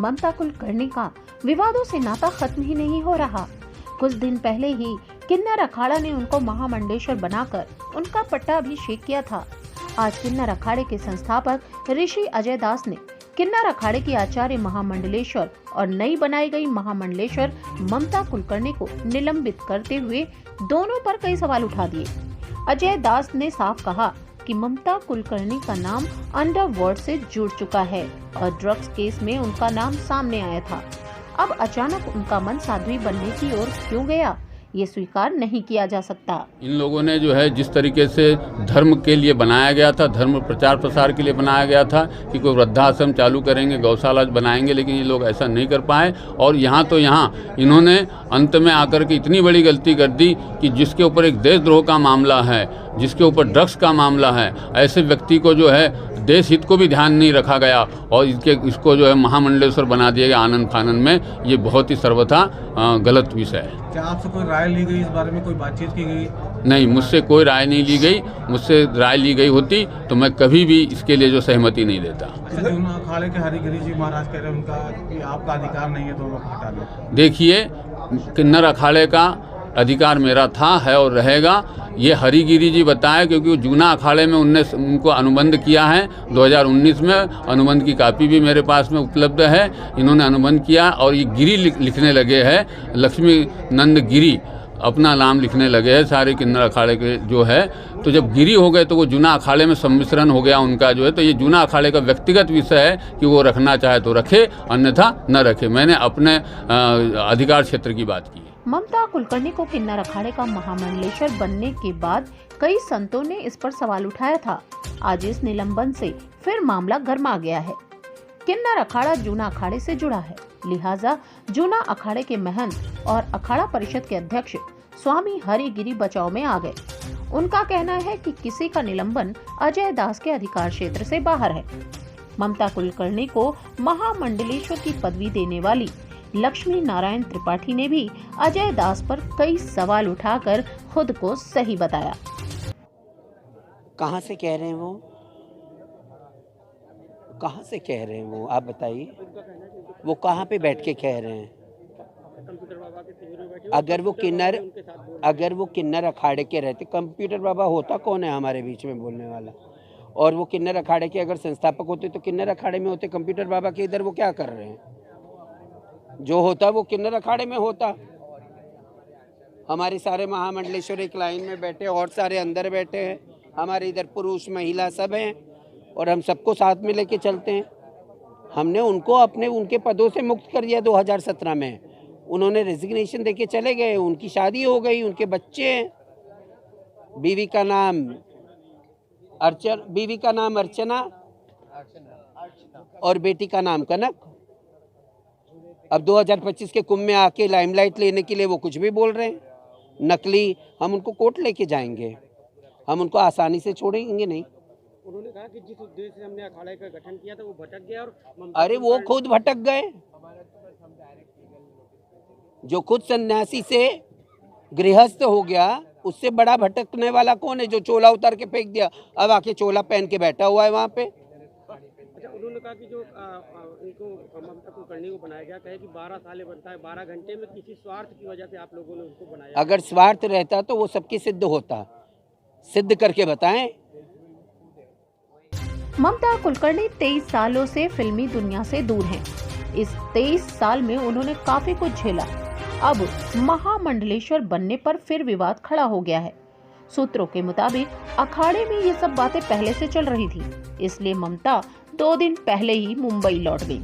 ममता कुलकर्णी का विवादों से नाता खत्म ही नहीं हो रहा। कुछ दिन पहले ही किन्नर अखाड़ा ने उनको महामंडलेश्वर बनाकर उनका पट्टाभिषेक किया था। आज किन्नर अखाड़े के संस्थापक ऋषि अजय दास ने किन्नर अखाड़े की आचार्य महामंडलेश्वर और नई बनाई गई महामंडलेश्वर ममता कुलकर्णी को निलंबित करते हुए दोनों पर कई सवाल उठा दिए। अजय दास ने साफ कहा कि ममता कुलकर्णी का नाम अंडरवर्ल्ड से जुड़ चुका है और ड्रग्स केस में उनका नाम सामने आया था। अब अचानक उनका मन साध्वी बनने की ओर क्यों गया, ये स्वीकार नहीं किया जा सकता। इन लोगों ने जो है जिस तरीके से धर्म के लिए बनाया गया था, धर्म प्रचार प्रसार के लिए बनाया गया था कि कोई वृद्धाश्रम चालू करेंगे, गौशाला बनाएंगे, लेकिन ये लोग ऐसा नहीं कर पाए। और यहाँ तो यहाँ इन्होंने अंत में आकर के इतनी बड़ी गलती कर दी कि जिसके ऊपर एक देशद्रोह का मामला है, जिसके ऊपर ड्रग्स का मामला है, ऐसे व्यक्ति को जो है देश हित को भी ध्यान नहीं रखा गया और इसको जो है महामंडलेश्वर बना दिया गया आनंद फानन में। ये बहुत ही सर्वथा गलत विषय है। क्या आपसे कोई राय ली गई, इस बारे में कोई बातचीत की गई? नहीं, मुझसे कोई राय नहीं ली गई। मुझसे राय ली गई होती तो मैं कभी भी इसके लिए जो सहमति नहीं देता। अच्छा, जो अखाड़े के हरिगिरी जी महाराज कह रहे हैं उनका कि आपका अधिकार नहीं है दोनों को हटाने। देखिए, किन्नर अखाड़े का अधिकार मेरा था, है और रहेगा। ये हरिगिरी जी बताए क्योंकि जूना अखाड़े में उनको अनुबंध किया है 2019 में। अनुबंध की कापी भी मेरे पास में उपलब्ध है। इन्होंने अनुबंध किया और ये गिरी लिखने लगे हैं, लक्ष्मी नंद गिरी अपना नाम लिखने लगे हैं सारे किन्नर अखाड़े के जो है। तो जब गिरी हो गए तो वो जूना अखाड़े में सम्मिश्रण हो गया उनका जो है। तो ये जूना अखाड़े का व्यक्तिगत विषय है कि वो रखना चाहे तो रखे, अन्यथा न रखे। मैंने अपने अधिकार क्षेत्र की बात की। ममता कुलकर्णी को किन्नर अखाड़े का महामंडलेश्वर बनने के बाद कई संतों ने इस पर सवाल उठाया था। आज इस निलंबन से फिर मामला गर्मा गया है। किन्नर अखाड़ा जूना अखाड़े से जुड़ा है, लिहाजा जूना अखाड़े के महंत और अखाड़ा परिषद के अध्यक्ष स्वामी हरिगिरी बचाव में आ गए। उनका कहना है कि किसी का निलंबन अजय दास के अधिकार क्षेत्र से बाहर है। ममता कुलकर्णी को महामंडलेश्वर की पदवी देने वाली लक्ष्मी नारायण त्रिपाठी ने भी अजय दास पर कई सवाल उठाकर खुद को सही बताया। कहाँ से कह रहे हैं वो? कहाँ से कह रहे हैं वो? आप बताइए, वो कहाँ पे बैठ के कह रहे हैं? अगर वो किन्नर अखाड़े के रहते, कंप्यूटर बाबा होता कौन है हमारे बीच में बोलने वाला? और वो किन्नर अखाड़े के अगर संस्थापक होते तो किन्नर अखाड़े में होते। कंप्यूटर बाबा के इधर वो क्या कर रहे हैं? जो होता वो किन्नर अखाड़े में होता। हमारे सारे महामंडलेश्वर एक लाइन में बैठे और सारे अंदर बैठे हैं। हमारे इधर पुरुष महिला सब हैं और हम सबको साथ में लेके चलते हैं। हमने उनको उनके पदों से मुक्त कर दिया 2017 में। उन्होंने रेजिग्नेशन देके चले गए, उनकी शादी हो गई, उनके बच्चे हैं। बीवी का नाम अर्चना और बेटी का नाम कनक। अब 2025 के कुंभ में आके लाइमलाइट लेने के लिए वो कुछ भी बोल रहे हैं नकली। हम उनको कोर्ट लेके जाएंगे, हम उनको आसानी से छोड़ेंगे नहीं। उन्होंने कहा कि जिस उद्देश्य से हमने अखाड़े का गठन किया था वो भटक गया। और अरे वो खुद भटक गए। जो खुद सन्यासी से गृहस्थ हो गया, उससे बड़ा भटकने वाला कौन है? जो चोला उतार के फेंक दिया, अब आके चोला पहन के बैठा हुआ है वहाँ पे। अच्छा, उन्होंने कहा कि जो इनको ममता कुलकर्णी को बनाया गया, कहे कि 12 साल बनता है, 12 घंटे में किसी स्वार्थ की वजह से आप लोगों ने उसको बनाया। अगर स्वार्थ रहता तो वो सबकी सिद्ध होता। सिद्ध करके बताएं। ममता कुलकर्णी 23 सालों से फिल्मी दुनिया से दूर हैं। इस 23 साल में उन्होंने काफी कुछ झेला। अब महामंडलेश्वर बनने पर फिर विवाद खड़ा हो गया है। सूत्रों के मुताबिक अखाड़े में ये सब बातें पहले से चल रही थी, इसलिए ममता 2 दिन पहले ही मुंबई लौट गई।